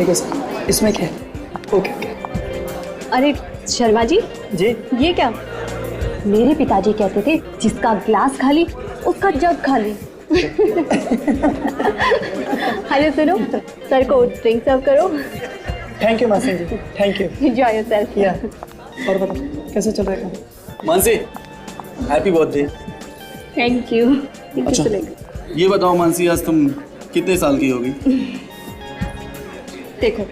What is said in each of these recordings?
Thank you sir. इसमें क्या है? Okay okay. अरे शर्मा जी जी ये क्या? मेरे पिताजी कहते थे जिसका ग्लास खाली उसका जग खाली। हेलो सुनो, सर को ड्रिंक सर्व करो। थैंक यू मासी जी, थैंक यू। Enjoy yourself. या और बताओ कैसे चल रहा है काम? Mansi happy birthday. Thank you. अच्छा ये बताओ मानसी, आज तुम कितने साल की होगी? देखो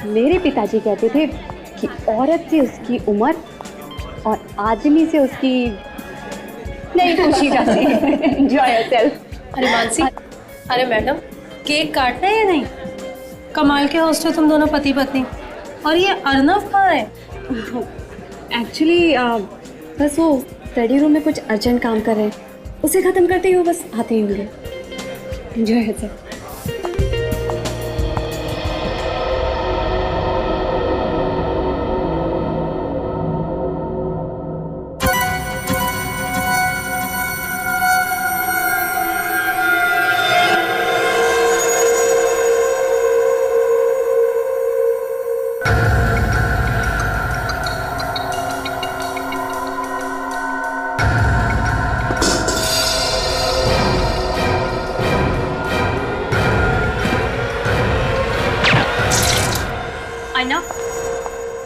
मेरे पिताजी कहते थे कि औरत से उसकी उम्र और आदमी से उसकी नहीं पूछी जाती। Enjoy yourself. अरे मानसी, अरे मैडम केक काटना है या नहीं? कमाल के होस्ट हो तुम दोनों पति पत्नी। और ये अर्नव कहाँ है? एक्चुअली बस वो स्टडी रूम में कुछ अर्जेंट काम कर रहे हैं, उसे ख़त्म करते ही वो बस आते ही होंगे। Enjoy yourself.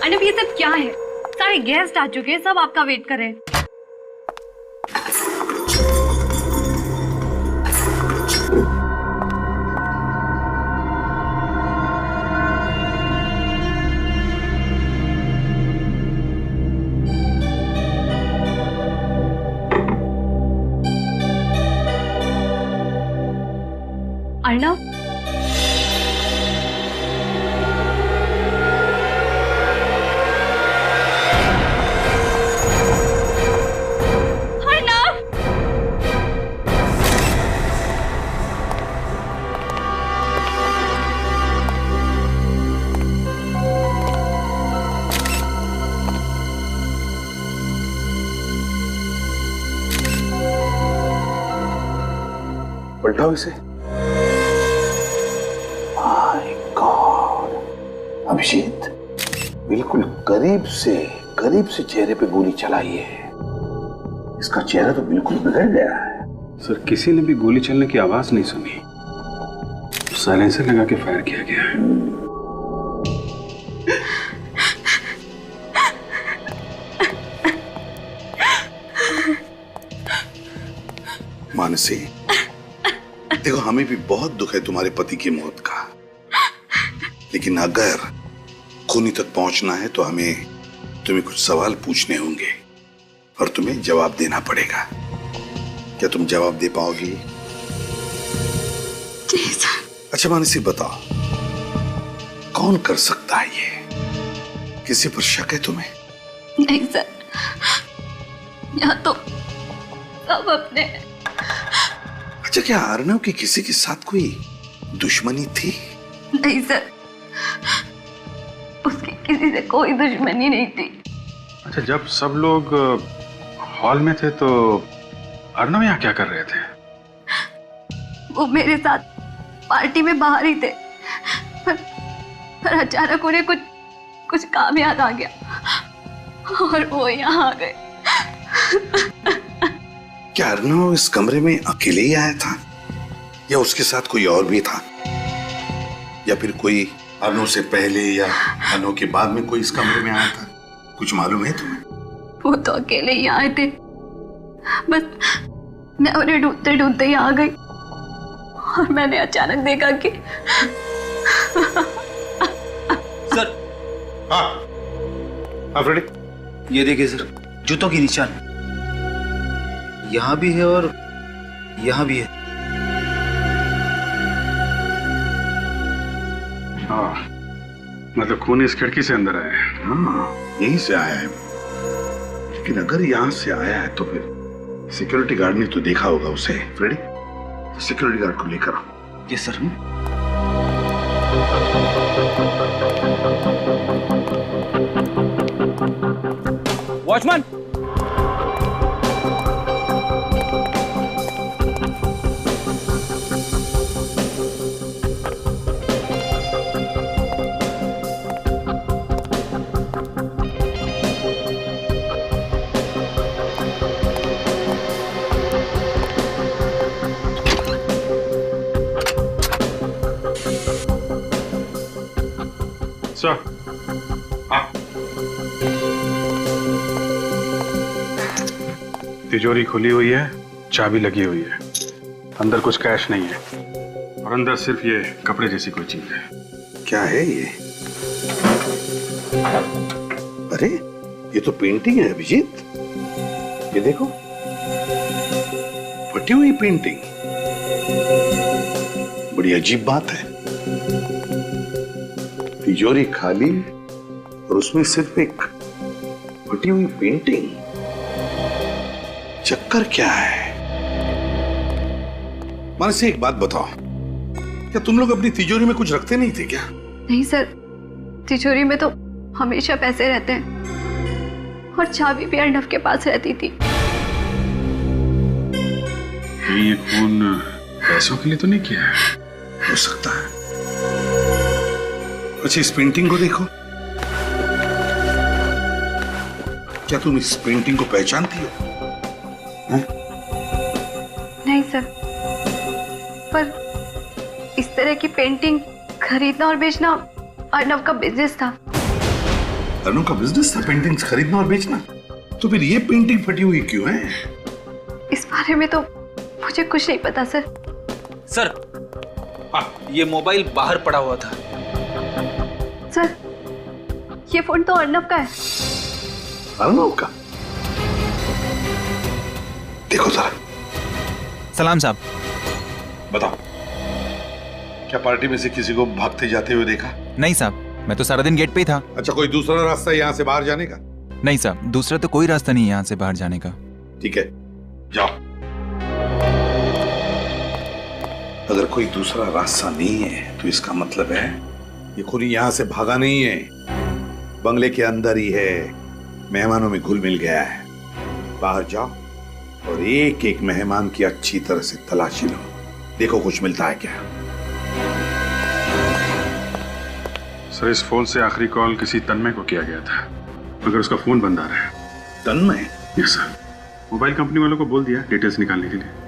अर्नव ये सब क्या है? सारे गेस्ट आ चुके हैं, सब आपका वेट कर रहे हैं। अर्नव पलटाओ इसे। माय गॉड, अभिषेक बिल्कुल करीब से चेहरे पे गोली चलाई है। इसका चेहरा तो बिल्कुल बिगड़ गया है। सर किसी ने भी गोली चलने की आवाज नहीं सुनी, साइलेंसर लगा के फायर किया गया है। मानसी देखो, हमें भी बहुत दुख है तुम्हारे पति की मौत का, लेकिन अगर खूनी तक पहुंचना है तो हमें तुम्हें कुछ सवाल पूछने होंगे और तुम्हें जवाब देना पड़ेगा। क्या तुम जवाब दे पाओगी? जी सर। अच्छा मानसी बताओ, कौन कर सकता है ये? किसी पर शक है तुम्हें? नहीं सर, यहाँ तो सब अपने। अच्छा क्या अर्नव की किसी के साथ कोई दुश्मनी थी? नहीं सर, उसकी किसी से कोई दुश्मनी नहीं थी। अच्छा जब सब लोग हॉल में थे तो अर्नव यहाँ क्या कर रहे थे? वो मेरे साथ पार्टी में बाहर ही थे, पर अचानक उन्हें कुछ काम याद आ गया और वो यहाँ आ गए। क्या अर्नव इस कमरे में अकेले ही आया था या उसके साथ कोई और भी था, या फिर कोई अर्नव से पहले या अर्नव के बाद में कोई इस कमरे में आया था? कुछ मालूम है तुम्हें? वो तो अकेले ही आए थे, बस मैं उन्हें ढूंढते ढूंढते ही आ गई और मैंने अचानक देखा कि सर। हाँ फ्रेडी, ये देखिए सर, जूतों की निशान यहाँ भी है और यहाँ भी है। हाँ मतलब खून इस खिड़की से अंदर आया है। हाँ यहीं से आया है, लेकिन अगर यहाँ से आया है तो फिर सिक्योरिटी गार्ड ने तो देखा होगा उसे। फ्रेडी, सिक्योरिटी गार्ड को लेकर आओ। Yes sir. वॉचमैन, सर, हाँ। तिजोरी खुली हुई है, चाबी लगी हुई है, अंदर कुछ कैश नहीं है और अंदर सिर्फ ये कपड़े जैसी कोई चीज है। क्या है ये? अरे ये तो पेंटिंग है अभिजीत, ये देखो, फटी हुई पेंटिंग। बड़ी अजीब बात है, तिजोरी खाली और उसमें सिर्फ एक फटी हुई पेंटिंग। चक्कर क्या है? मन से एक बात बताओ, क्या तुम लोग अपनी तिजोरी में कुछ रखते नहीं थे क्या? नहीं सर, तिजोरी में तो हमेशा पैसे रहते हैं और चाबी भी अर्नव के पास रहती थी। ये खून पैसों के लिए तो नहीं किया है? हो सकता है। अच्छा, इस पेंटिंग को देखो, क्या तुम इस पेंटिंग को पहचानती हो? नहीं सर, पर इस तरह की पेंटिंग खरीदना और बेचना अर्नव का बिजनेस था। अर्नव का बिजनेस था पेंटिंग्स खरीदना और बेचना? तो फिर ये पेंटिंग फटी हुई क्यों है? इस बारे में तो मुझे कुछ नहीं पता सर। सर, ये मोबाइल बाहर पड़ा हुआ था। सर, ये फोन तो अर्नव का है। अर्नव का? देखो जरा। सलाम साहब। बताओ, क्या पार्टी में से किसी को भागते जाते हुए देखा? नहीं साहब, मैं तो सारा दिन गेट पे ही था। अच्छा, कोई दूसरा रास्ता यहाँ से बाहर जाने का? नहीं साहब, दूसरा तो कोई रास्ता नहीं है यहाँ से बाहर जाने का। ठीक है, जाओ। अगर कोई दूसरा रास्ता नहीं है तो इसका मतलब है ये खूनी यहाँ से भागा नहीं है, बंगले के अंदर ही है, मेहमानों में घुल मिल गया है। बाहर जाओ और एक एक मेहमान की अच्छी तरह से तलाशी लो, देखो कुछ मिलता है क्या। सर, इस फोन से आखिरी कॉल किसी तन्मय को किया गया था, मगर उसका फोन बंद आ रहा है। तन्मय? यस सर, मोबाइल कंपनी वालों को बोल दिया डिटेल्स निकालने के लिए।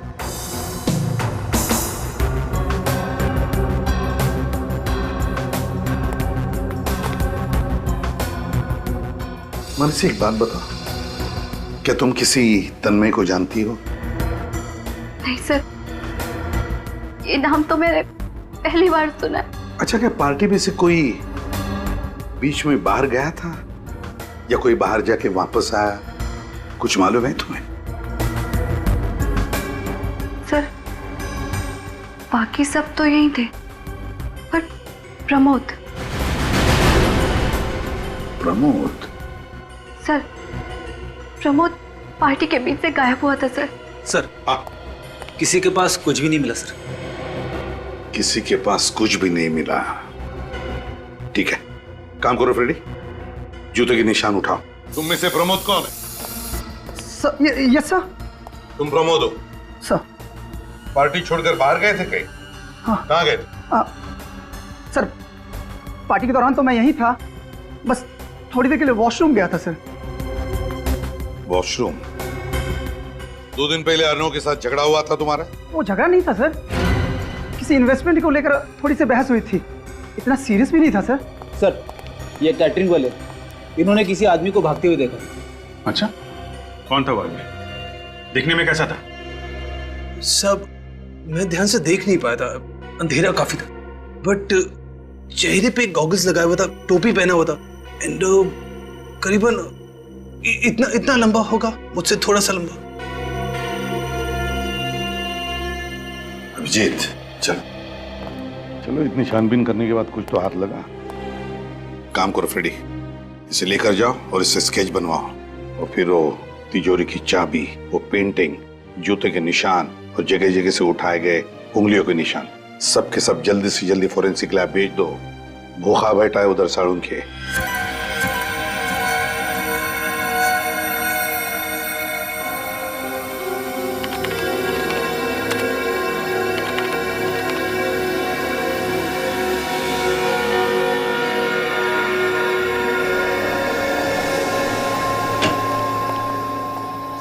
मन से एक बात बताओ, क्या तुम किसी तन्मय को जानती हो? नहीं सर, ये नाम तो मैंने पहली बार सुना है। अच्छा, क्या पार्टी में से कोई बीच में बाहर गया था या कोई बाहर जाके वापस आया, कुछ मालूम है तुम्हें? सर, बाकी सब तो यही थे, पर प्रमोद। प्रमोद? सर, प्रमोद पार्टी के बीच से गायब हुआ था सर। सर, किसी के पास कुछ भी नहीं मिला सर। किसी के पास कुछ भी नहीं मिला? ठीक है, काम करो फ्रेडी, जूते के निशान उठाओ। तुम में से प्रमोद कौन है? Yes sir. तुम प्रमोद हो? सर। पार्टी छोड़कर बाहर गए थे कहीं? हाँ। कहाँ गए थे? सर, पार्टी के दौरान तो मैं यहीं था, बस थोड़ी देर के लिए वॉशरूम गया था सर। वॉशरूम? 2 दिन पहले अर्नव के साथ झगड़ा हुआ था तुम्हारा? वो झगड़ा नहीं था सर, किसी इन्वेस्टमेंट को लेकर थोड़ी सी बहस हुई थी, इतना सीरियस भी नहीं था सर। सर, ये कैटरिंग वाले, इन्होंने किसी आदमी को भागते हुए देखा। अच्छा, कौन था वो आदमी? दिखने में कैसा था? सब मैं ध्यान से देख नहीं पाया था, अंधेरा काफी था, बट चेहरे पे गॉगल्स लगाया हुआ था, टोपी पहना हुआ था, एंड करीबन इतना लंबा होगा, मुझसे थोड़ा सा लंबा। अभिजीत, चलो चलो, इतनी छानबीन करने के बाद कुछ तो हाथ लगा। काम करो फ्रेडी, इसे लेकर जाओ और इससे स्केच बनवाओ, और फिर वो तिजोरी की चाबी, वो पेंटिंग, जूते के निशान और जगह जगह से उठाए गए उंगलियों के निशान, सब के सब जल्दी से जल्दी फोरेंसिक लैब भेज दो। भूखा बैठा है उधर साड़ू के।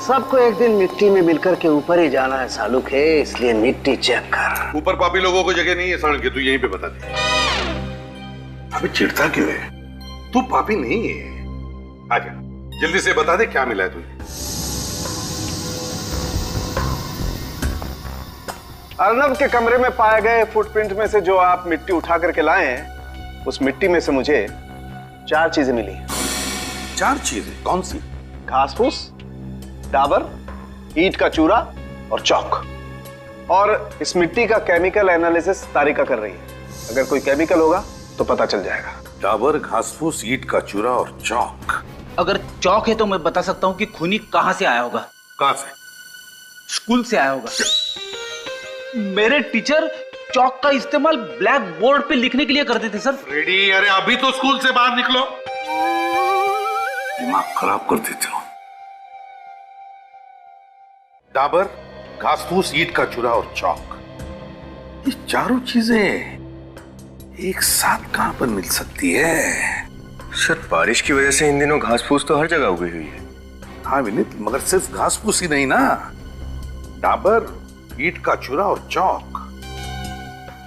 सबको एक दिन मिट्टी में मिलकर के ऊपर ही जाना है सालुक है, इसलिए मिट्टी चेक कर। ऊपर पापी लोगों को जगह नहीं है, साड़ के तू यहीं पे बता दे। अबे चिढ़ता क्यों है? तू पापी नहीं है। आजा जल्दी से बता दे क्या मिला है तुझे। अर्नब के कमरे में पाए गए फुटप्रिंट में से जो आप मिट्टी उठा करके लाए हैं, उस मिट्टी में से मुझे 4 चीजें मिली। 4 चीजें? कौन सी? घास फूस, डाबर, ईंट का चूरा और चौक। और इस मिट्टी का केमिकल एनालिसिस तारिका कर रही है। अगर कोई केमिकल होगा तो पता चल जाएगा। डाबर, घास फूस, ईंट का चूरा और चौक। अगर चौक है तो मैं बता सकता हूँ कि खूनी कहाँ से आया होगा। कहाँ से? स्कूल से आया होगा। मेरे टीचर चौक का इस्तेमाल ब्लैक बोर्ड पे लिखने के लिए करते थे सर। फ्रेडी, अरे अभी तो स्कूल से बाहर निकलो, दिमाग खराब कर देते हो। डाबर, घास फूस, ईंट का चूरा और चौक, ये चारों चीजें एक साथ कहां पर मिल सकती है? सर बारिश की वजह से इन दिनों घास फूस तो हर जगह उगी हुई है। हाँ विनीत, मगर सिर्फ घास फूस ही नहीं ना, डाबर, ईंट का चूरा और चौक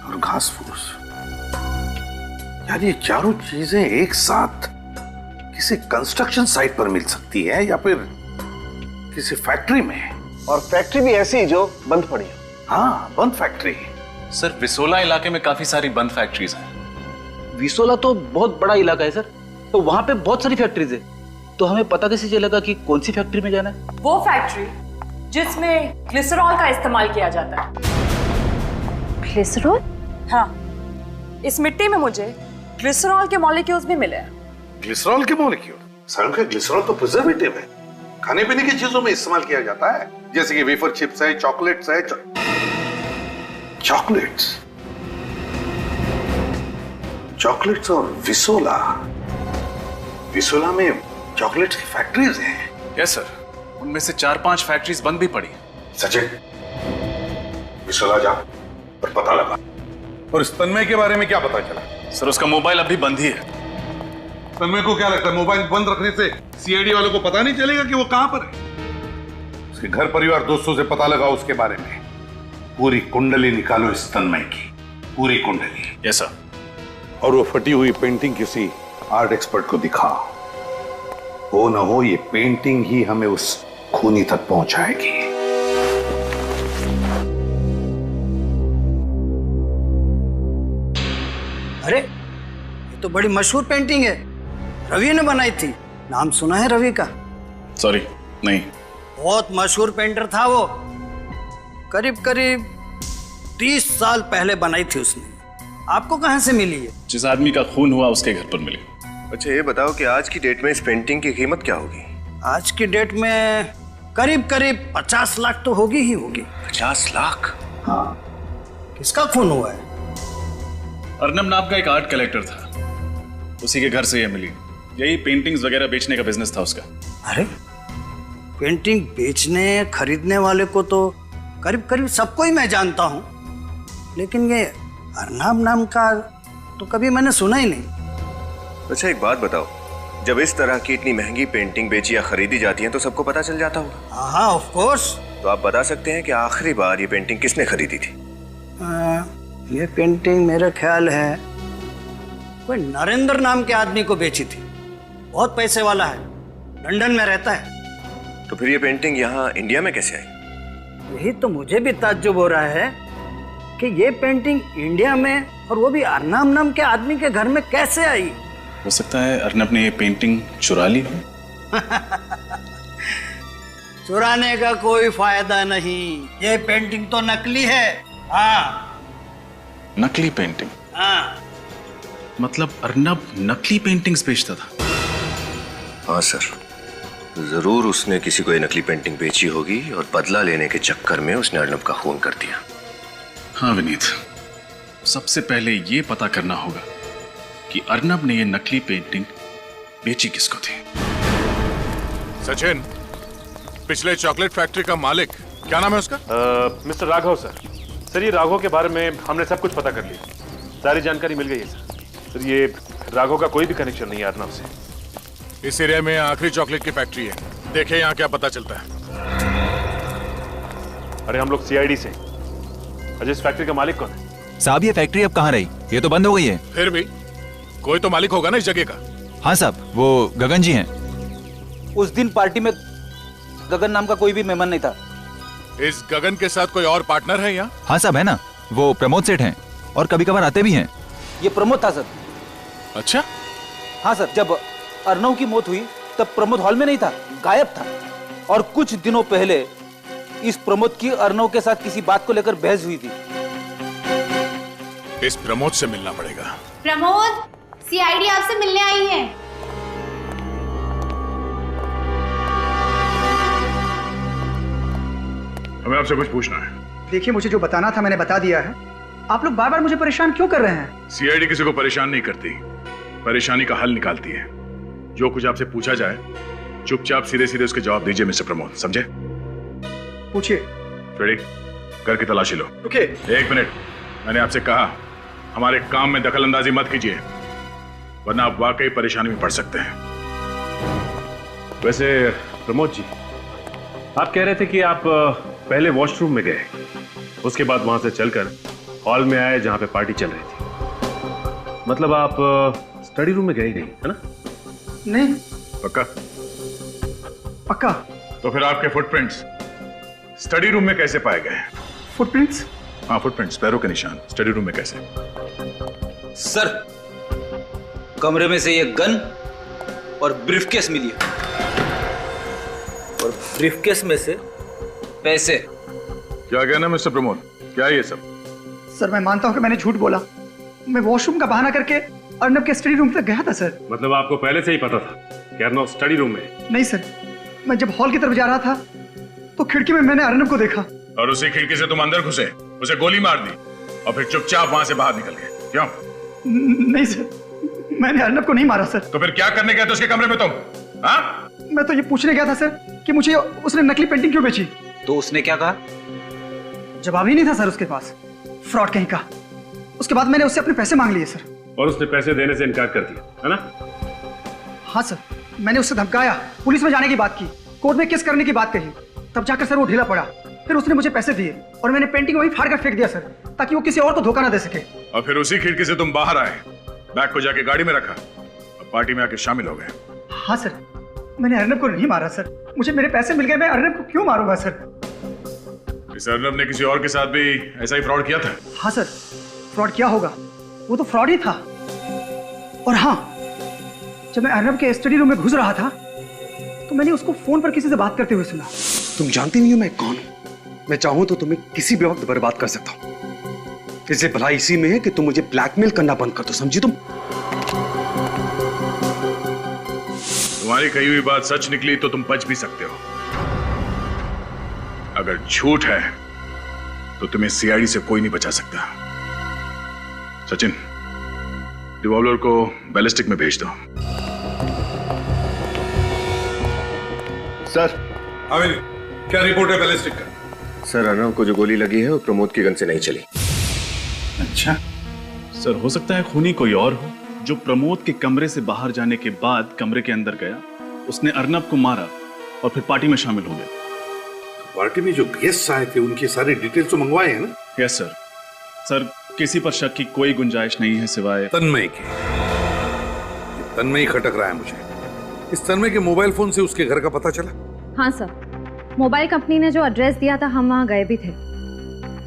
और घास फूस, यार ये चारों चीजें एक साथ किसी कंस्ट्रक्शन साइट पर मिल सकती है या फिर किसी फैक्ट्री में। और फैक्ट्री भी ऐसी जो बंद पड़ी हो। हाँ, बंद फैक्ट्री। सर विसोला इलाके में काफी सारी बंद फैक्ट्रीज हैं। विसोला तो बहुत बड़ा इलाका है सर, तो वहां पे बहुत सारी फैक्ट्रीज है। तो हमें पता कैसे चलेगा कि कौन सी फैक्ट्री में जाना है? वो फैक्ट्री जिसमें ग्लिसरॉल का इस्तेमाल किया जाता है। ग्लिसरॉल? हाँ, इस मिट्टी में मुझे ग्लिसरॉल के मॉलिक्यूल्स भी मिले हैं। ग्लिसरॉल के मॉलिक्यूल? सर ग्लिसरॉल तो प्रिजर्वेटिव है, खाने पीने की चीजों में इस्तेमाल किया जाता है, जैसे कि वेफर चिप्स है, चॉकलेट्स है। चॉकलेट्स और विसोला। विसोला में चॉकलेट्स की फैक्ट्रीज हैं। यस सर, उनमें से 4-5 फैक्ट्रीज बंद भी पड़ी। सचिन, विसोला जा और पता लगा। और इस तन्मय के बारे में क्या पता चला? सर उसका मोबाइल अभी बंद ही है। तन्मय को क्या लगता है मोबाइल बंद रखने से सीआईडी वालों को पता नहीं चलेगा कि वो कहां पर है? उसके घर परिवार दोस्तों से पता लगा उसके बारे में। पूरी कुंडली निकालो इस तन्मय की, पूरी कुंडली। Yes sir. और वो फटी हुई पेंटिंग किसी आर्ट एक्सपर्ट को दिखा। हो ना हो ये पेंटिंग ही हमें उस खूनी तक पहुंचाएगी। अरे ये तो बड़ी मशहूर पेंटिंग है, रवि ने बनाई थी। नाम सुना है रवि का? सॉरी, नहीं। बहुत मशहूर पेंटर था वो। करीब करीब 30 साल पहले बनाई थी उसने। आपको कहां से मिली है? जिस आदमी का खून हुआ उसके घर पर मिली। अच्छा ये बताओ कि आज की डेट में इस पेंटिंग की कीमत क्या होगी? आज की डेट में करीब करीब 50 लाख तो होगी ही होगी। 50 लाख? हाँ। किसका खून हुआ है? अर्नब नाम का एक आर्ट कलेक्टर था, उसी के घर से ये मिली। यही पेंटिंग्स वगैरह बेचने का बिजनेस था उसका। अरे पेंटिंग बेचने खरीदने वाले को तो करीब करीब सबको ही मैं जानता हूँ, लेकिन ये अर्नब नाम का तो कभी मैंने सुना ही नहीं। अच्छा एक बात बताओ, जब इस तरह की इतनी महंगी पेंटिंग बेची या खरीदी जाती है तो सबको पता चल जाता होगा? हाँ ऑफ कोर्स। तो आप बता सकते हैं कि आखिरी बार ये पेंटिंग किसने खरीदी थी? ये पेंटिंग मेरा ख्याल है कोई नरेंद्र नाम के आदमी को बेची थी। बहुत पैसे वाला है, लंदन में रहता है। तो फिर ये पेंटिंग यहाँ इंडिया में कैसे आई? यही तो मुझे भी ताज्जुब हो रहा है कि ये पेंटिंग इंडिया में, और वो भी अर्नब नाम के आदमी के घर में कैसे आई? हो सकता है अर्नब ने ये पेंटिंग चुरा ली हो। चुराने का कोई फायदा नहीं, ये पेंटिंग तो नकली है। हाँ नकली पेंटिंग? हाँ। मतलब अर्नब नकली पेंटिंग्स बेचता था? हाँ सर, जरूर उसने किसी को ये नकली पेंटिंग बेची होगी और बदला लेने के चक्कर में उसने अर्नब का खून कर दिया। हाँ विनीत, सबसे पहले ये पता करना होगा कि अर्नब ने ये नकली पेंटिंग बेची किसको थी। सचिन, पिछले चॉकलेट फैक्ट्री का मालिक क्या नाम है उसका? Mister Raghav sir. सर ये राघव के बारे में हमने सब कुछ पता कर लिया, सारी जानकारी मिल गई है सर। सर ये राघव का कोई भी कनेक्शन नहीं है अर्नब से। इस एरिया में आखिरी चॉकलेट की फैक्ट्री है, देखे यहाँ क्या पता चलता है। अरे हम लोग सीआईडी से। अजय इस फैक्ट्री का मालिक कौन है? साहब ये फैक्ट्री अब कहाँ रही? ये तो बंद हो गई है। फिर भी कोई तो मालिक होगा ना इस जगह का। हाँ साहब, वो गगन जी हैं। उस दिन पार्टी में गगन नाम का कोई भी मेहमान नहीं था। इस गगन के साथ कोई और पार्टनर है यहाँ? हाँ साहब, है ना, वो प्रमोद सेठ हैं और कभी कभार आते भी हैं। ये प्रमोद था सर। अच्छा? हाँ सर, जब अर्नव की मौत हुई तब प्रमोद हॉल में नहीं था, गायब था। और कुछ दिनों पहले इस प्रमोद की अर्नव के साथ किसी बात को लेकर बहस हुई थी। इस प्रमोद से मिलना पड़ेगा। प्रमोद, सीआईडी आपसे मिलने आई है। हमें आपसे कुछ पूछना है। देखिए, मुझे जो बताना था मैंने बता दिया है। आप लोग बार बार मुझे परेशान क्यों कर रहे हैं? सीआईडी किसी को परेशान नहीं करती, परेशानी का हल निकालती है। जो कुछ आपसे पूछा जाए चुपचाप सीधे सीधे उसके जवाब दीजिए मिस्टर प्रमोद, समझे? पूछिए। फ्रेडी, घर की तलाशी लो। ओके। 1 मिनट, मैंने आपसे कहा हमारे काम में दखल अंदाजी मत कीजिए, वरना आप वाकई परेशानी में पड़ सकते हैं। वैसे प्रमोद जी, आप कह रहे थे कि आप पहले वॉशरूम में गए, उसके बाद वहां से चलकर हॉल में आए जहां पे पार्टी चल रही थी। मतलब आप स्टडी रूम में गए नहीं, है ना? नहीं। पक्का? पक्का। तो फिर आपके फुटप्रिंट्स स्टडी रूम में कैसे पाए गए? फुटप्रिंट्स? हाँ, फुटप्रिंट्स, पैरों के निशान स्टडी रूम में कैसे? सर, कमरे में से ये गन और ब्रीफकेस मिली है, और ब्रीफकेस में से पैसे। क्या कहना मिस्टर प्रमोद, क्या है ये सब? सर, मैं मानता हूं कि मैंने झूठ बोला। मैं वॉशरूम का बहाना करके अर्नब के स्टडी रूम तक गया था सर। मतलब आपको पहले से ही पता था कि अर्नब स्टडी रूम में? नहीं सर, मैं जब हॉल की तरफ जा रहा था तो खिड़की में मैंने अर्नब को देखा। और उसी खिड़की से तुम अंदर घुसे, उसे गोली मार दी और फिर चुपचाप वहां से बाहर निकल गए, क्यों? नहीं सर, मैंने अर्नब को नहीं मारा सर। तो फिर क्या करने गए थे उसके कमरे में तुम? हाँ? मैं तो ये पूछने गया था सर कि मुझे उसने नकली पेंटिंग क्यों बेची। तो उसने क्या कहा? जवाब ही नहीं था सर उसके पास, फ्रॉड कहीं का। उसके बाद मैंने उससे अपने पैसे मांग लिए सर। और उसने पैसे देने से इनकार कर दिया, है ना? हाँ सर, मैंने उससे धमकाया, पुलिस में जाने की बात की, कोर्ट में केस करने की बात कही, तब जाकर सर वो ढीला पड़ा। फिर उसने मुझे पैसे दिए और मैंने पेंटिंग वहीं फाड़ कर फेंक दिया सर, ताकि वो किसी और को धोखा ना दे सके। और फिर उसी खिड़की से तुम बाहर आए, बैग को जाके गाड़ी में रखा और पार्टी में आके शामिल हो गए। हाँ सर, मैंने अर्नब को नहीं मारा सर। मुझे मेरे पैसे मिल गए, मैं अर्नब को क्यों मारूंगा सर? इस अर्नब ने किसी और के साथ भी ऐसा ही फ्रॉड किया था? हाँ सर, फ्रॉड किया होगा, वो तो फ्रॉड ही था। और हाँ, जब मैं अर्नब के स्टडी रूम में घुस रहा था तो मैंने उसको फोन पर किसी से बात करते हुए सुना। तुम जानती नहीं हो मैं कौन हूं। मैं चाहूं तो तुम्हें किसी भी वक्त बर्बाद कर सकता हूं। इससे भलाई इसी में है कि तुम मुझे ब्लैकमेल करना बंद कर दो, समझी तुम? तुम्हारी कही हुई बात सच निकली तो तुम बच भी सकते हो, अगर झूठ है तो तुम्हें सीआईडी से कोई नहीं बचा सकता। सचिन, रिवॉल्वर को बैलिस्टिक में भेज दो। सर। अमिर, क्या रिपोर्ट है बैलिस्टिक का? सर, अर्नव को जो गोली लगी है वो प्रमोद की गन से नहीं चली। अच्छा सर, हो सकता है खूनी कोई और हो जो प्रमोद के कमरे से बाहर जाने के बाद कमरे के अंदर गया, उसने अर्नब को मारा और फिर पार्टी में शामिल हो गया। पार्टी में जो गेस्ट आए थे उनकी सारी डिटेल्स तो मंगवाए हैं ना? Yes sir. सर, किसी पर शक की कोई गुंजाइश नहीं है सिवाय तन्मय के। तन्मय ही खटक रहा है मुझे। इस तन्मय के मोबाइल फोन से उसके घर का पता चला? हाँ सर, मोबाइल कंपनी ने जो एड्रेस दिया था हम वहाँ गए भी थे,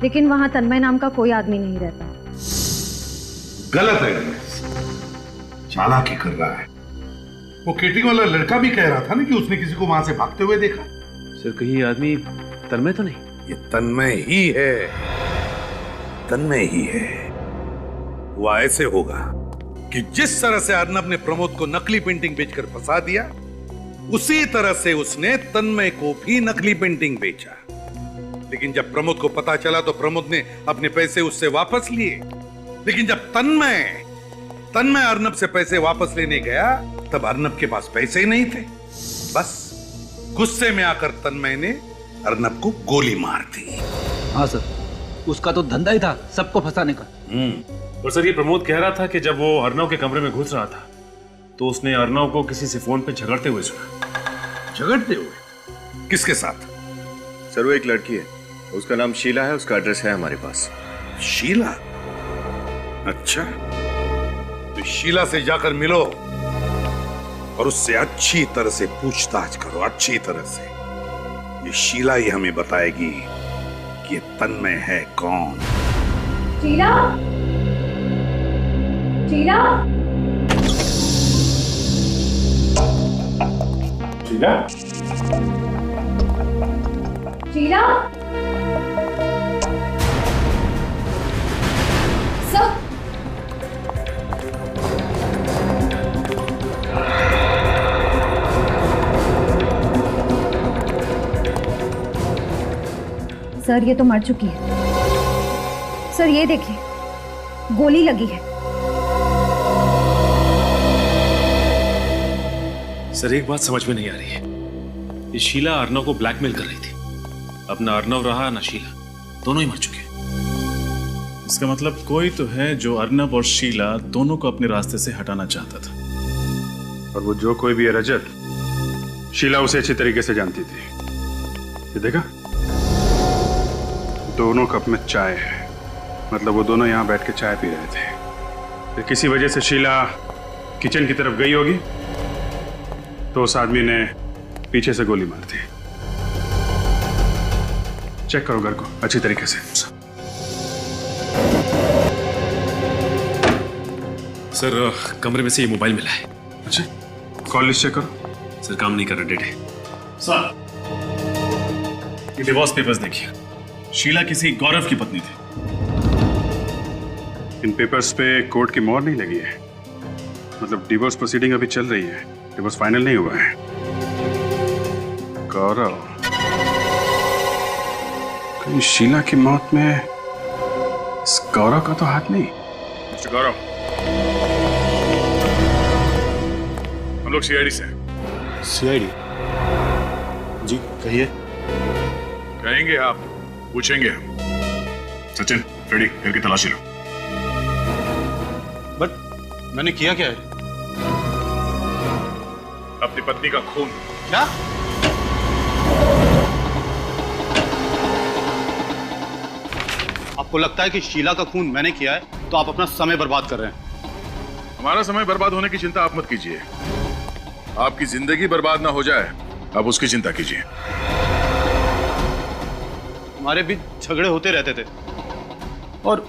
लेकिन वहाँ तन्मय नाम का कोई आदमी नहीं रहता। गलत है, चालाकी कर रहा है। वो केटरिंग वाला लड़का भी कह रहा था ना कि उसने किसी को वहां से भागते हुए देखा। सर, कहीं ये आदमी तन्मय तो नहीं? ये तन्मय ही है, तन्मय ही है। वो ऐसे होगा कि जिस तरह से अर्नब ने प्रमोद को नकली पेंटिंग बेचकर फंसा दिया, उसी तरह से उसने तन्मय को भी नकली पेंटिंग बेचा। लेकिन जब प्रमोद को पता चला तो प्रमोद ने अपने पैसे उससे वापस लिए। लेकिन जब तन्मय अर्नब से पैसे वापस लेने गया तब अर्नब के पास पैसे ही नहीं थे। बस गुस्से में आकर तन्मय ने अर्नब को गोली मार दी। हाँ सर, उसका तो धंधा ही था सबको फंसाने का। और सर, ये प्रमोद कह रहा था कि जब वो अर्नव के कमरे में घुस रहा था तो उसने अर्नव को किसी से फोन पे झगड़ते हुए सुना। झगड़ते हुए? किसके साथ? सर, वो एक लड़की है, उसका नाम शीला है, उसका एड्रेस है हमारे पास। शीला? अच्छा, तो शीला से जाकर मिलो और उससे अच्छी तरह से पूछताछ करो, अच्छी तरह से। ये शीला ही हमें बताएगी कि ये तन्मय है कौन। शीला, शीला, शीला, शीला, सर, सर ये तो मर चुकी है। सर ये देखिए, गोली लगी है। सर एक बात समझ में नहीं आ रही है, ये शीला अर्नव को ब्लैकमेल कर रही थी। अब ना अर्नव रहा ना शीला, दोनों ही मर चुके हैं। इसका मतलब कोई तो है जो अर्नव और शीला दोनों को अपने रास्ते से हटाना चाहता था। और वो जो कोई भी है रजत, शीला उसे अच्छी तरीके से जानती थी। ये देखा, दोनों कप में चाय है, मतलब वो दोनों यहाँ बैठ के चाय पी रहे थे। फिर किसी वजह से शीला किचन की तरफ गई होगी तो उस आदमी ने पीछे से गोली मार दी। चेक करो घर को अच्छी तरीके से। सर कमरे में से ये मोबाइल मिला है। अच्छा, कॉल लिस्ट चेक करो। सर काम नहीं कर रहा, डेट है। सर ये डिवोर्स पेपर्स देखिए, शीला किसी गौरव की पत्नी थी। इन पेपर्स पे कोर्ट की मोहर नहीं लगी है, मतलब डिवोर्स प्रोसीडिंग अभी चल रही है, डिवोर्स फाइनल नहीं हुआ है। गौरव, कहीं शीला की मौत में इस गौरव का तो हाथ नहीं। मिस्टर गौरव, हम लोग सीआईडी से। सीआईडी? जी कहिए। कहेंगे आप, पूछेंगे हम। सचिन रेडी, घर की तलाशी लो। बट मैंने किया क्या है? अपनी पत्नी का खून। क्या? आपको लगता है कि शीला का खून मैंने किया है तो आप अपना समय बर्बाद कर रहे हैं। हमारा समय बर्बाद होने की चिंता आप मत कीजिए, आपकी जिंदगी बर्बाद ना हो जाए आप उसकी चिंता कीजिए। हमारे बीच झगड़े होते रहते थे और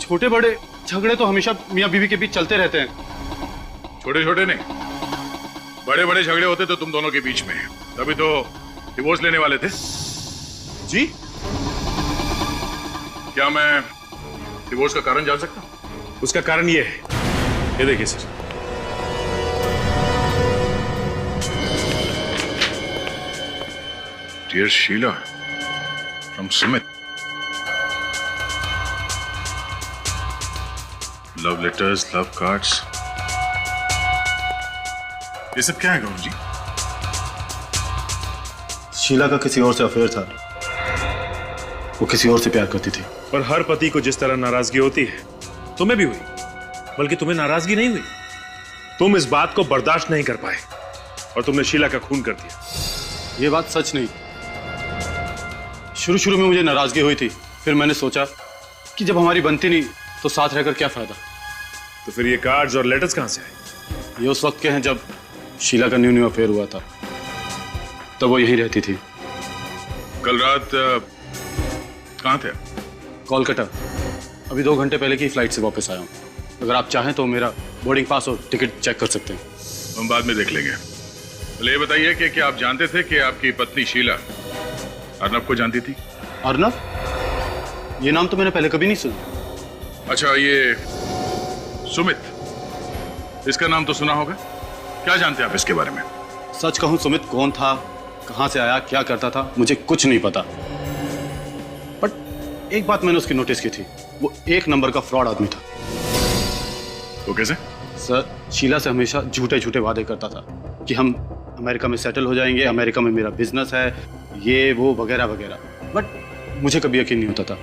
छोटे बड़े झगड़े तो हमेशा मियां बीवी के बीच चलते रहते हैं। छोटे छोटे नहीं, बड़े बड़े झगड़े होते तो तुम दोनों के बीच में, तभी तो डिवोर्स लेने वाले थे। जी? क्या मैं डिवोर्स का कारण जान सकता हूं? उसका कारण ये है, ये देखिए sir. Dear Sheela, from Sumit. Love letters, love cards, ये सब क्या है गौरव जी? शीला का किसी और से अफेयर था, वो किसी और से प्यार करती थी। पर हर पति को जिस तरह नाराजगी होती है, तुम्हें भी हुई, बल्कि तुम्हें नाराजगी नहीं हुई, तुम इस बात को बर्दाश्त नहीं कर पाए और तुमने शीला का खून कर दिया। ये बात सच नहीं। शुरू शुरू में मुझे नाराजगी हुई थी, फिर मैंने सोचा कि जब हमारी बनती नहीं तो साथ रहकर क्या फायदा। तो फिर ये कार्ड्स और लेटर्स कहां से आए? ये उस वक्त के हैं जब शीला का न्यू अफेयर हुआ था, तब वो यहीं रहती थी। कल रात कहां थे? कोलकाता। अभी 2 घंटे पहले की फ्लाइट से वापस आया हूँ। अगर आप चाहें तो मेरा बोर्डिंग पास और टिकट चेक कर सकते हैं। हम बाद में देख लेंगे। पहले ये बताइए कि क्या आप जानते थे कि आपकी पत्नी शीला अर्नव को जानती थी? अर्नव? ये नाम तो मैंने पहले कभी नहीं सुना। अच्छा, ये सुमित, इसका नाम तो सुना होगा। क्या जानते हैं आप इसके बारे में? सच कहूं, सुमित कौन था, कहां से आया, क्या करता था, मुझे कुछ नहीं पता। बट एक बात मैंने उसकी नोटिस की थी, वो 1 नंबर का फ्रॉड आदमी था। वो कैसे? सर, शीला से हमेशा झूठे झूठे वादे करता था कि हम अमेरिका में सेटल हो जाएंगे, अमेरिका में मेरा बिजनेस है, ये वो वगैरह वगैरह। बट मुझे कभी यकीन नहीं होता था।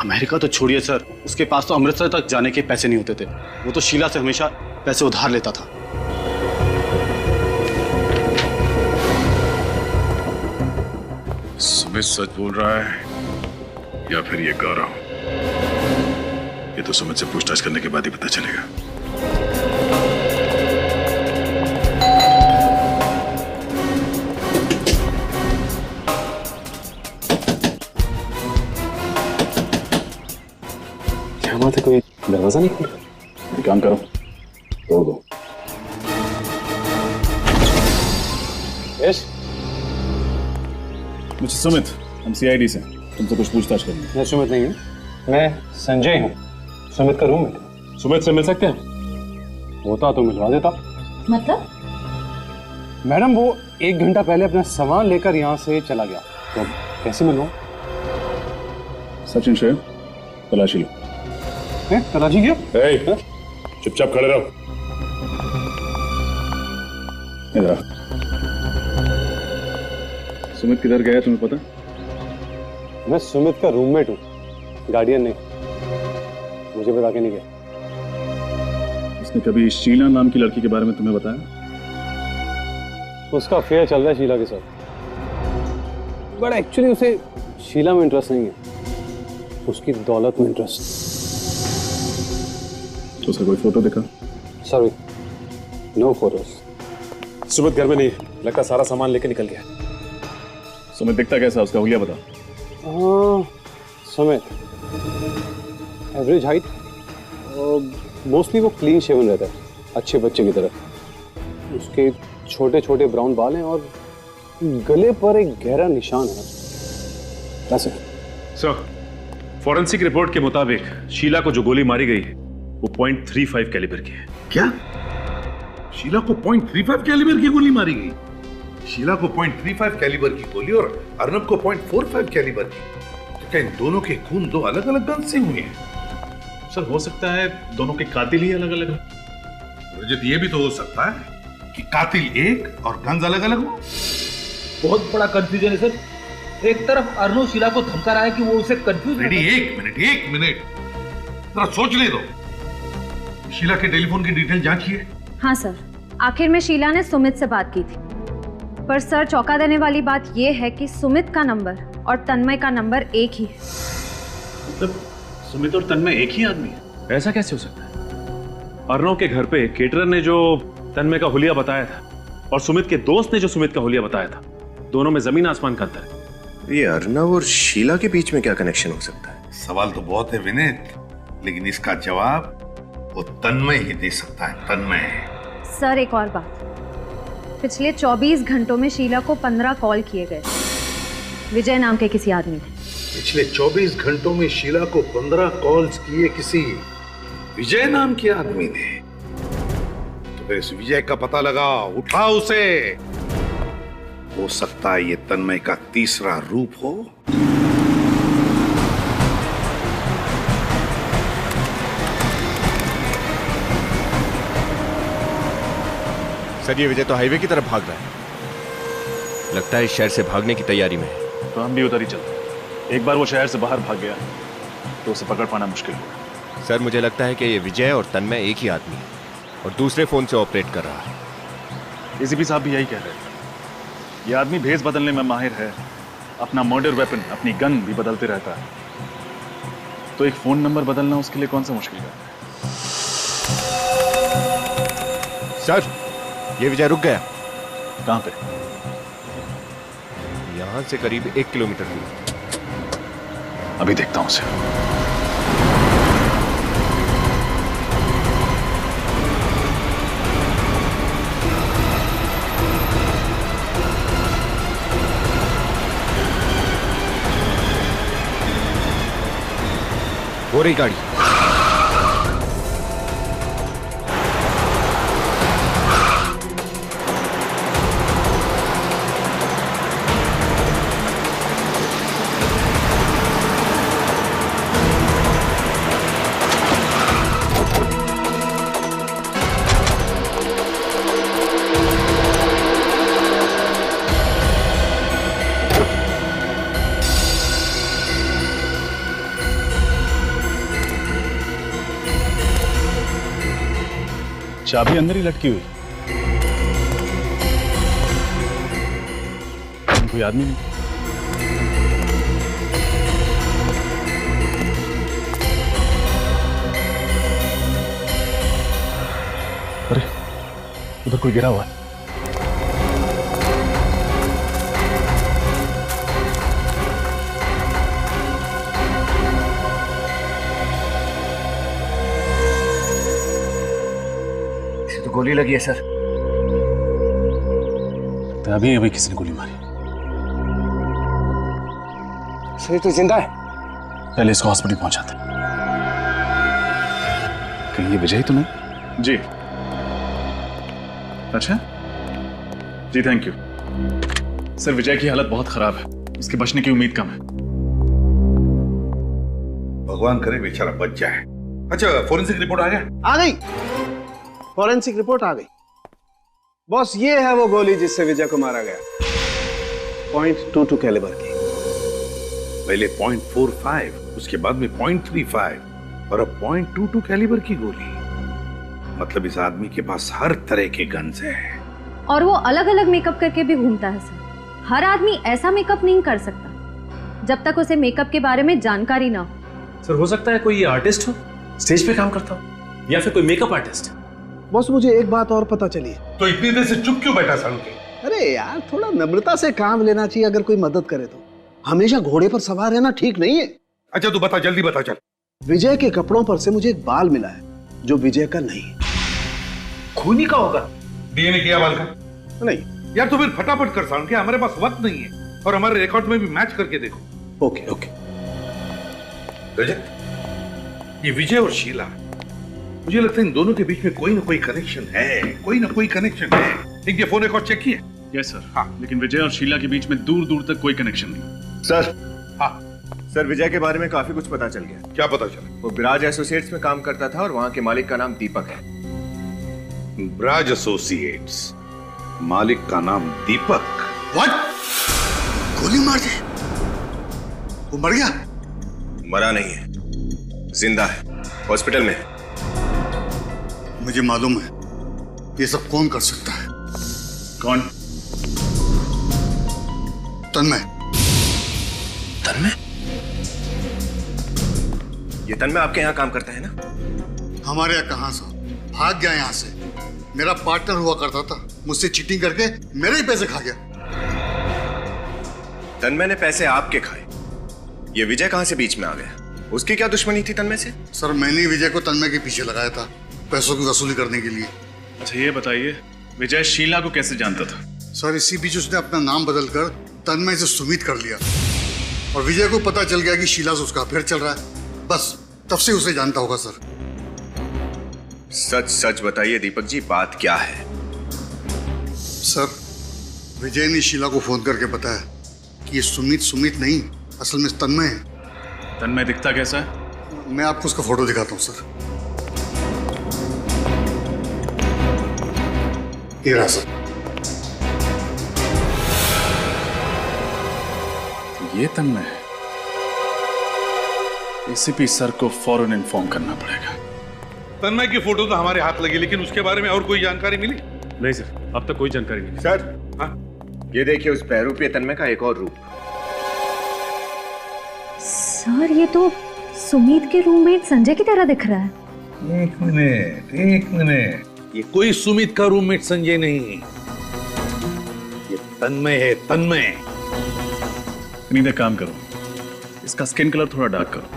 अमेरिका तो छोड़िए सर, उसके पास तो अमृतसर तक जाने के पैसे नहीं होते थे। वो तो शीला से हमेशा पैसे उधार लेता था। सुमित सच बोल रहा है या फिर ये गौरव? ये तो सुमित से पूछताछ करने के बाद ही पता चलेगा। क्या बात है, कोई दरवाजा नहीं खोला? एक काम करो, तोड़ दो। यस, मिस्टर सुमित, हम सीआईडी से तुमसे कुछ पूछताछ करनी है। मैं सुमित नहीं हूँ, मैं संजय हूँ, सुमित का रूममेट। सुमित से मिल सकते हैं? होता तो मिलवा देता। मतलब? मैडम वो 1 घंटा पहले अपना सामान लेकर यहाँ से चला गया, तो कैसे मिलूँ? सचिन शेर, तलाशी लो। तलाशी क्यों? चुपचाप खड़े रहो। इधर आओ। सुमित किधर गया तुम्हें पता? मैं सुमित का रूममेट हूँ, गार्डियन नहीं। मुझे बता के नहीं गया। उसने कभी शीला नाम की लड़की के बारे में तुम्हें बताया? उसका अफेयर चल रहा है शीला के साथ, बट एक्चुअली उसे शीला में इंटरेस्ट नहीं है, उसकी दौलत में इंटरेस्ट। उसका कोई फोटो दिखा? Sorry, no photos. सुमित घर में नहीं, लगता सारा सामान लेके निकल गया। सुमित दिखता कैसा, उसका हुलिया बता। सुमित एवरेज हाइट, मोस्टली वो क्लीन शेवन रहता है, अच्छे बच्चे की तरह। उसके छोटे छोटे ब्राउन बाल हैं और गले पर एक गहरा निशान है। ऐसे सर, फॉरेंसिक रिपोर्ट के मुताबिक शीला को जो गोली मारी गई वो .35 कैलिबर की है। क्या? शीला को .35 कैलिबर की गोली मारी गई? शीला को .35 कैलिबर की गोली और अर्नब को .45 कैलिबर की, तो क्या इन दोनों के खून दो अलग अलग गन से हुए हैं? सर हो सकता है दोनों के कातिल ही अलग अलग हो। रजत, ये भी तो हो सकता है कि कातिल एक और गन्स अलग अलग हो। बहुत बड़ा कंफ्यूजन है सर। एक तरफ अर्नब शीला को धमका रहा है कि वो उसे कंफ्यूज। रेडी, एक मिनट जरा सोच ले दो। शीला के टेलीफोन की डिटेल जांचिए। हाँ सर, आखिर में शीला ने सुमित से बात की थी, पर सर चौंका देने वाली बात यह है कि सुमित का नंबर और तन्मय का नंबर एक ही है। मतलब सुमित और तन्मय एक ही आदमी है? ऐसा कैसे हो सकता है? अर्नव के घर पे केटरर ने जो तन्मय का हुलिया बताया था और सुमित के दोस्त ने जो सुमित का हुलिया बताया था, दोनों में जमीन आसमान का अंतर है। ये अर्नव और शीला के बीच में क्या कनेक्शन हो सकता है? सवाल तो बहुत है विनीत, लेकिन इसका जवाब वो तन्मय ही दे सकता है। तन्मय। सर एक और बात, पिछले 24 घंटों में शीला को 15 कॉल किए गए, विजय नाम के किसी आदमी ने। पिछले 24 घंटों में शीला को 15 कॉल्स किए किसी विजय नाम के आदमी ने। तो फिर इस विजय का पता लगा, उठा उसे। हो सकता है ये तन्मय का तीसरा रूप हो। सर, ये विजय तो हाईवे की तरफ भाग रहा है। लगता है इस शहर से भागने की तैयारी में है। तो हम भी उधर ही चलते हैं। एक बार वो शहर से बाहर भाग गया तो उसे पकड़ पाना मुश्किल होगा। सर, मुझे लगता है कि ये विजय और तन्मय एक ही आदमी है और दूसरे फोन से ऑपरेट कर रहा है। एसीपी साहब भी यही कह रहे हैं। ये आदमी भेस बदलने में माहिर है, अपना मर्डर वेपन, अपनी गन भी बदलते रहता है, तो एक फोन नंबर बदलना उसके लिए कौन सा मुश्किल है? सर, ये विजय रुक गया। कहां पे? यहां से करीब 1 किलोमीटर दूर। अभी देखता हूं उसे। हो रही गाड़ी। चाबी अंदर ही लटकी हुई। कोई आदमी नहीं। अरे, उधर कोई गिरा हुआ है। गोली लगी है सर। तो अभी अभी किसने गोली मारी? सर तो जिंदा है। पहले इसको हॉस्पिटल पहुंचाते। कहीं ये विजय तो नहीं? जी। अच्छा जी, थैंक यू सर। विजय की हालत बहुत खराब है, इसके बचने की उम्मीद कम है। भगवान करे बेचारा बच जाए। अच्छा, फोरेंसिक रिपोर्ट आ गया? आ गई, फोरेंसिक रिपोर्ट आ गई बॉस। ये है वो गोली जिससे विजय को मारा गया, .22 कैलिबर की। पहले .45, उसके बाद में .35 और अब .22 कैलिबर की गोली। मतलब इस आदमी के पास हर तरह के गन्स हैं। और वो अलग अलग मेकअप करके भी घूमता है सर। हर आदमी ऐसा मेकअप नहीं कर सकता जब तक उसे मेकअप के बारे में जानकारी ना हो। सर हो सकता है कोई आर्टिस्ट हो, स्टेज पे काम करता हो, या फिर कोई मेकअप आर्टिस्ट। बॉस मुझे एक बात और पता चली। तो इतनी देर से चुप क्यों बैठा सालुके? अरे यार, थोड़ा नम्रता से काम लेना चाहिए अगर कोई मदद करे तो। हमेशा घोड़े पर सवार रहना ठीक नहीं है। अच्छा तू बता, जल्दी बता। चल, विजय के कपड़ों पर से मुझे एक बाल मिला है जो विजय का नहीं है। खूनी का होगा? डीएनए किया बाल का? नहीं यार तो फिर फटाफट कर सालुके, हमारे पास वक्त नहीं है और हमारे रिकॉर्ड में भी मैच करके देखो। Okay okay. रजत, ये विजय और शीला, मुझे लगता है इन दोनों के बीच में कोई ना कोई कनेक्शन है, कोई ना कोई कनेक्शन है। इनके फोन रिकॉर्ड चेक किए? Yes sir. हाँ, लेकिन विजय और शीला के बीच में दूर दूर तक कोई कनेक्शन नहीं। सर। हाँ सर, विजय के बारे में काफी कुछ पता चल गया। क्या पता चला? वो ब्राज एसोसिएट्स में काम करता था और वहां के मालिक का नाम दीपक है। ब्राज एसोसिएट्स, मालिक का नाम दीपक। व्हाट? गोली मार दी? वो मर गया? मरा नहीं है, जिंदा है, हॉस्पिटल में है। मुझे मालूम है ये सब कौन कर सकता है। कौन? तन्मय। तन्मय? ये तन्मय आपके यहाँ काम करता है ना? हमारे यहाँ कहां से, भाग गया यहाँ से। मेरा पार्टनर हुआ करता था, मुझसे चीटिंग करके मेरे ही पैसे खा गया। तन्मय ने पैसे आपके खाए, ये विजय कहां से बीच में आ गया? उसकी क्या दुश्मनी थी तन्मय से? सर मैंने विजय को तन्मय के पीछे लगाया था, पैसों की वसूली करने के लिए। अच्छा ये बताइए, विजय शीला को कैसे जानता था? सर इसी बीच उसने अपना नाम बदलकर तन्मय से सुमित कर लिया और विजय को पता चल गया कि शीला से उसका अफेयर चल रहा है, बस तब से उसे जानता होगा। सर सच सच बताइए दीपक जी, बात क्या है? सर विजय ने शीला को फोन करके बताया कि ये सुमित नहीं, असल में तन्मय है। तन्मय दिखता कैसा है? मैं आपको उसका फोटो दिखाता हूँ सर। ये रहा सर। ये तन्मय है। एसीपी सर को फौरन इन्फॉर्म करना पड़ेगा। तन्मय की फोटो तो हमारे हाथ लगी, लेकिन उसके बारे में और कोई जानकारी मिली? नहीं सर, अब तक कोई जानकारी नहीं। सर हाँ, ये देखिए उस बहरूपीय तन्मय का एक और रूप। सर ये तो सुमित के रूममेट संजय की तरह दिख रहा है। एक मिनट, ये कोई सुमित का रूममेट संजय नहीं, ये तन्मय है, तन्मय। एक काम करो, इसका स्किन कलर थोड़ा डार्क करो।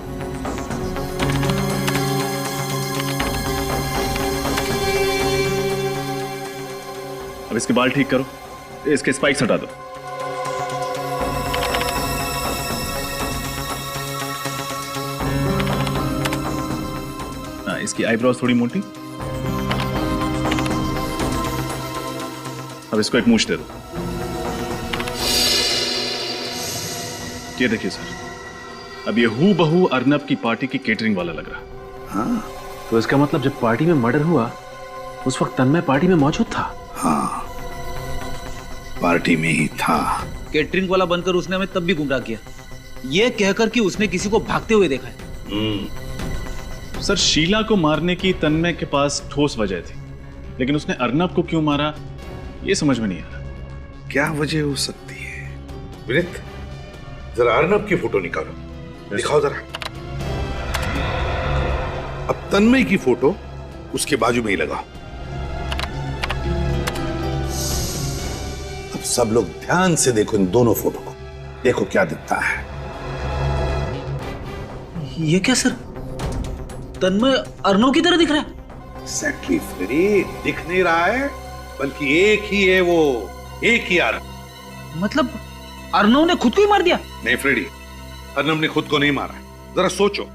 अब इसके बाल ठीक करो, इसके स्पाइक्स हटा दो। हाँ, इसकी आईब्रोज थोड़ी मोटी। अब इसको एक मूंछ दे दो। ये देखिए सर, अब ये हूबहू अर्नब की पार्टी की केटरिंग वाला लग रहा। हाँ, तो इसका मतलब जब पार्टी में मर्डर हुआ उस वक्त तन्मय पार्टी में मौजूद था। हाँ, पार्टी में ही था। केटरिंग वाला बनकर उसने हमें तब भी गुमराह किया, ये कहकर कि उसने किसी को भागते हुए देखा है। सर शीला को मारने की तन्मय के पास ठोस वजह थी, लेकिन उसने अर्नब को क्यों मारा ये समझ में नहीं आ रहा। क्या वजह हो सकती है? विनीत, जरा अर्नब की फोटो निकालो, दिखाओ जरा। अब तन्मय की फोटो उसके बाजू में ही लगाओ। अब सब लोग ध्यान से देखो इन दोनों फोटो को, देखो क्या दिखता है। ये क्या सर, तन्मय अर्नब की तरह दिख रहा है। एग्जैक्टली फ्रेडी, दिख नहीं रहा है, बल्कि एक ही है वो, एक ही आदमी। मतलब अर्नव ने खुद को ही मार दिया? नहीं फ्रेडी, अर्नव ने खुद को नहीं मारा है। जरा सोचो,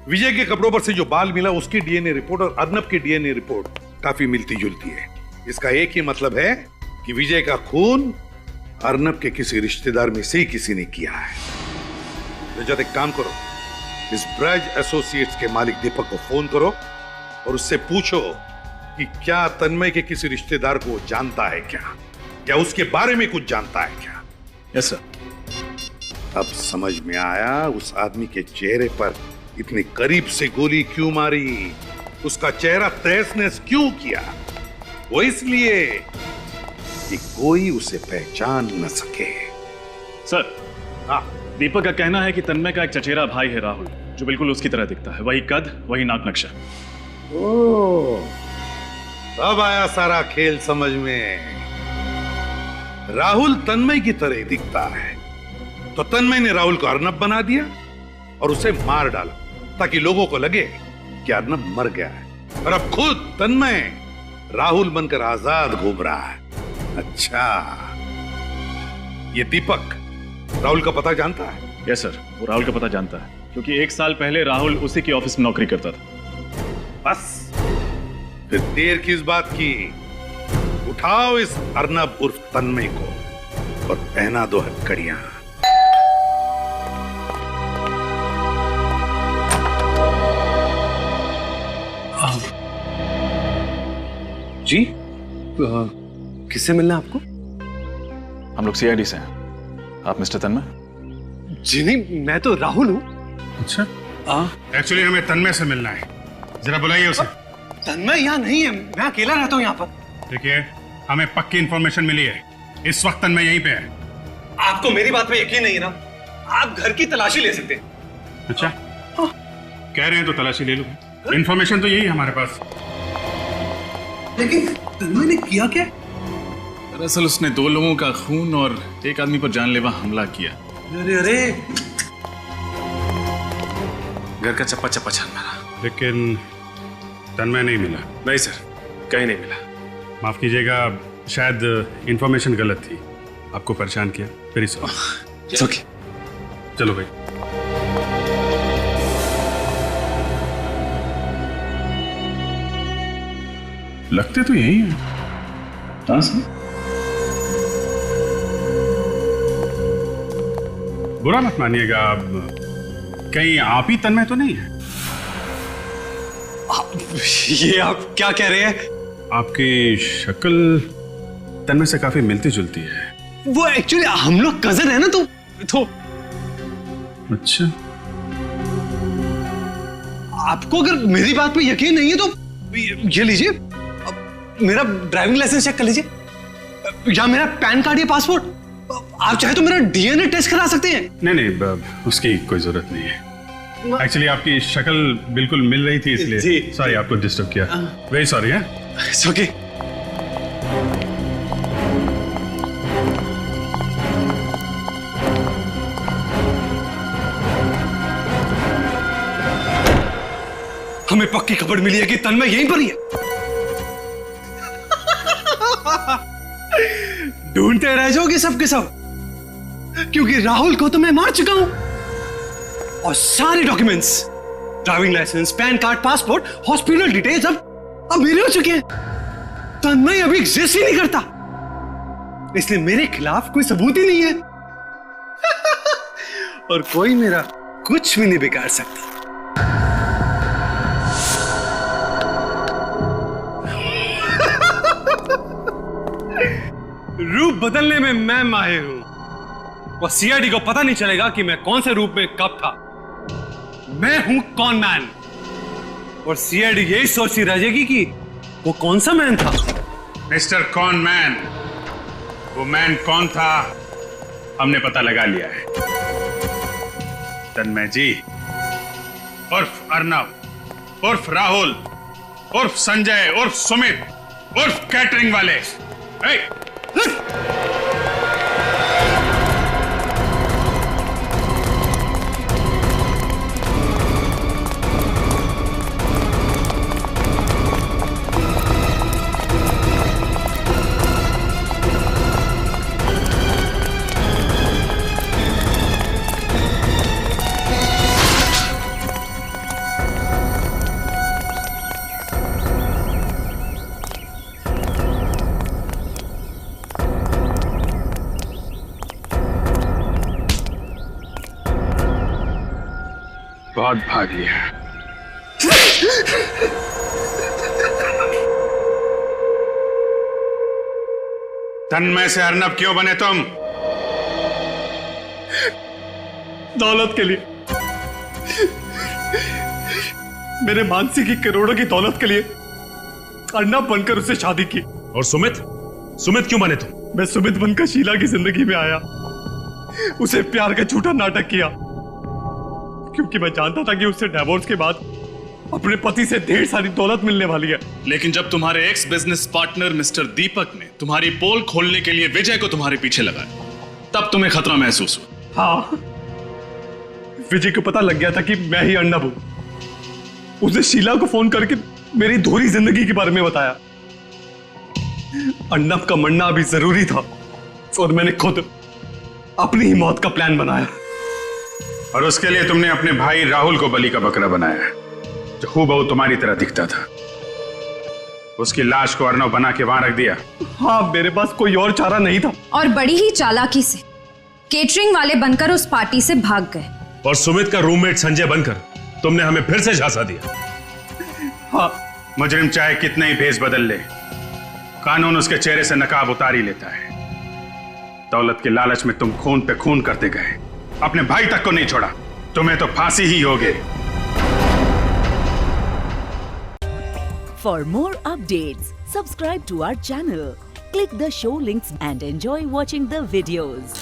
विजय के कपड़ों पर से जो बाल मिला उसकी डीएनए रिपोर्ट और अर्नव की डीएनए रिपोर्ट काफी मिलती जुलती है। इसका एक ही मतलब है कि विजय का खून अर्नव के किसी रिश्तेदार में से ही किसी ने किया है। रजत, एक काम करो, इस ब्रज एसोसिएट्स के मालिक दीपक को फोन करो और उससे पूछो कि क्या तन्मय के किसी रिश्तेदार को जानता है क्या उसके बारे में कुछ जानता है क्या? Yes sir. अब समझ में आया उस आदमी के चेहरे पर इतने करीब से गोली क्यों मारी, उसका चेहरा तहस नहस क्यों किया। वो इसलिए कि कोई उसे पहचान न सके। सर, हाँ, दीपक का कहना है कि तन्मय का एक चचेरा भाई है राहुल, जो बिल्कुल उसकी तरह दिखता है, वही कद, वही नाक नक्शा। ओह, अब आया सारा खेल समझ में। राहुल तन्मय की तरह दिखता है, तो तन्मय ने राहुल को अर्नब बना दिया और उसे मार डाला ताकि लोगों को लगे कि अर्नब मर गया है, और अब खुद तन्मय राहुल बनकर आजाद घूम रहा है। अच्छा, ये दीपक राहुल का पता जानता है? यस सर, वो राहुल का पता जानता है, क्योंकि 1 साल पहले राहुल उसी की ऑफिस में नौकरी करता था। बस फिर देर किस बात की, उठाओ इस अर्नब उर्फ तन्मय को और पहना दो हथकड़ियां। जी, किससे मिलना है आपको? हम लोग सीआईडी से हैं। आप मिस्टर तन्मय? जी नहीं, मैं तो राहुल हूँ। अच्छा, एक्चुअली हमें तन्मय से मिलना है, जरा बुलाइए उसे। तन्मय यहाँ नहीं है, मैं अकेला रहता हूँ यहाँ पर। देखिए, हमें पक्की इंफॉर्मेशन मिली है, इस वक्त तन्मय यहीं पे है। आपको मेरी बात पे यकीन नहीं है ना? आप घर की तलाशी ले सकते हैं। अच्छा, कह रहे हैं तो तलाशी ले लो, इंफॉर्मेशन तो यही है हमारे पास। लेकिन तन्मय ने किया क्या? दरअसल उसने 2 लोगों का खून और एक आदमी पर जानलेवा हमला किया। अरे अरे, घर का चप्पा चप्पा छान मारा। लेकिन तन्मय नहीं मिला। नहीं सर, कहीं नहीं मिला। माफ कीजिएगा, शायद इंफॉर्मेशन गलत थी, आपको परेशान किया, वेरी सॉरी। ओके, चलो भाई। लगते तो यही है। हाँ सर, बुरा मत मानिएगा, कहीं आप ही तन्मय तो नहीं है? ये आप क्या कह रहे हैं? आपकी शक्ल तन्मय से काफी मिलती जुलती है। वो एक्चुअली हम लोग कजन है ना, तो अच्छा, आपको अगर मेरी बात पे यकीन नहीं है तो ये लीजिए, मेरा ड्राइविंग लाइसेंस चेक कर लीजिए, या मेरा पैन कार्ड या पासपोर्ट। आप चाहे तो मेरा डीएनए टेस्ट करा सकते हैं। नहीं, उसकी कोई जरूरत नहीं है। एक्चुअली आपकी शक्ल बिल्कुल मिल रही थी, इसलिए सॉरी आपको डिस्टर्ब किया, वेरी सॉरी। है ओके। हमें पक्की खबर मिली है कि तन्मय यहीं पर ही है। ढूंढते रह जाओगे सबके सब, क्योंकि राहुल को तो मैं मार चुका हूं, और सारे documents, driving licence, PAN card, passport, hospital details अब मेरे हो चुके हैं। तन्मय अभी एग्जिस्ट ही नहीं करता, इसलिए मेरे खिलाफ कोई सबूत ही नहीं है। और कोई मेरा कुछ भी नहीं बिगाड़ सकता। रूप बदलने में मैं माहिर हूं, और सीआईडी को पता नहीं चलेगा कि मैं कौन से रूप में कब था। मैं हूं कॉन मैन, और सीआईडी यही सोचती रह जाएगी कि वो कौन सा मैन था। मिस्टर कॉन मैन, वो मैन कौन था हमने पता लगा लिया है। तन्मय जी उर्फ अर्नब उर्फ राहुल उर्फ संजय उर्फ सुमित उर्फ कैटरिंग वाले। बहुत भाग लिया। तन्मय से अर्नब क्यों बने तुम? दौलत के लिए, मेरे मानसी की करोड़ों की दौलत के लिए अर्नब बनकर उससे शादी की। और सुमित क्यों बने तुम? मैं सुमित बनकर शीला की जिंदगी में आया, उसे प्यार का झूठा नाटक किया, क्योंकि मैं जानता था कि उससे डिवोर्स के बाद अपने पति से ढेर सारी दौलत मिलने वाली है। लेकिन जब तुम्हारे एक्स बिजनेस पार्टनर मिस्टर दीपक ने तुम्हारी पोल खोलने के लिए विजय को तुम्हारे पीछे लगाया, तब तुम्हें खतरा महसूस हुआ। हाँ, विजय को पता लग गया था कि मैं ही अर्नब हूं। उसने शीला को फोन करके मेरी धोरी जिंदगी के बारे में बताया। अर्नब का मरना अभी जरूरी था और मैंने खुद अपनी ही मौत का प्लान बनाया। और उसके लिए तुमने अपने भाई राहुल को बलि का बकरा बनाया, जो हूबहू तुम्हारी तरह दिखता था। उसकी लाश को अर्नब बना के वहां रख दिया। हाँ, मेरे पास कोई और चारा नहीं था। और बड़ी ही चालाकी से केटरिंग वाले बनकर उस पार्टी से भाग गए। और सुमित का रूममेट संजय बनकर तुमने हमें फिर से झांसा दिया। हाँ, मुजरिम चाहे कितने ही भेष बदल ले, कानून उसके चेहरे से नकाब उतार ही लेता है। दौलत के लालच में तुम खून पे खून करते गए, अपने भाई तक को नहीं छोड़ा। तुम्हें तो फांसी ही होगी। For more updates, subscribe to our channel, click the show links and enjoy watching the videos.